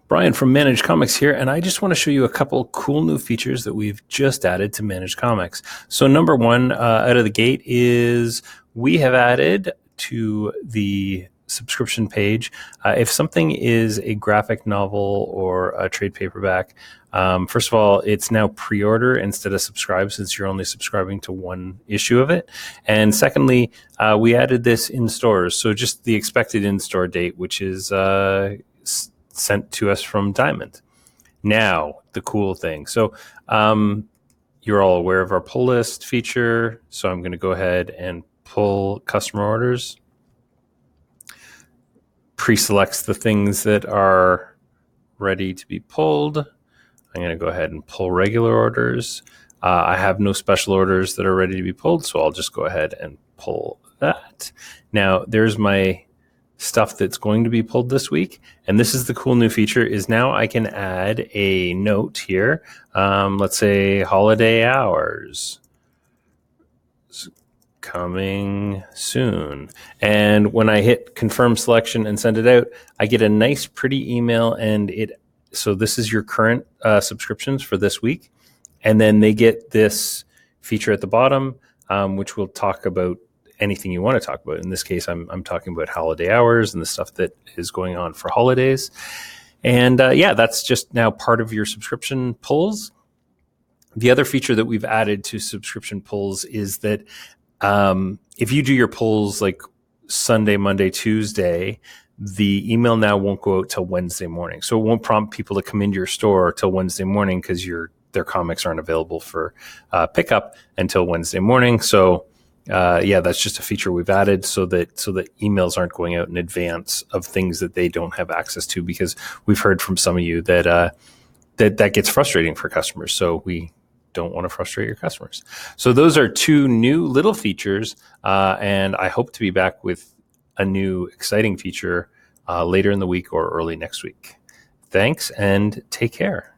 Brian from Managed Comics here, and I just want to show you a couple cool new features that we've just added to Managed Comics. So number one out of the gate is we have added to the subscription page, if something is a graphic novel or a trade paperback, first of all, it's now pre-order instead of subscribe, since you're only subscribing to one issue of it. And secondly, we added this in stores, so just the expected in-store date, which is sent to us from Diamond. Now, the cool thing. So you're all aware of our pull list feature, so I'm going to go ahead and pull customer orders. Pre-selects the things that are ready to be pulled. I'm going to go ahead and pull regular orders. I have no special orders that are ready to be pulled, so I'll just go ahead and pull that. Now, there's my stuff that's going to be pulled this week. And this is the cool new feature, is now I can add a note here. Let's say holiday hours coming soon. And when I hit confirm selection and send it out, I get a nice pretty email, and so this is your current subscriptions for this week. And then they get this feature at the bottom, which we'll talk about anything you want to talk about. In this case, I'm talking about holiday hours and the stuff that is going on for holidays. And yeah, that's just now part of your subscription pulls. The other feature that we've added to subscription pulls is that if you do your pulls like Sunday, Monday, Tuesday, the email now won't go out till Wednesday morning. So it won't prompt people to come into your store till Wednesday morning because their comics aren't available for pickup until Wednesday morning. So yeah, that's just a feature we've added so that emails aren't going out in advance of things that they don't have access to, because we've heard from some of you that that gets frustrating for customers. So we don't want to frustrate your customers. So those are two new little features, and I hope to be back with a new exciting feature later in the week or early next week. Thanks, and take care.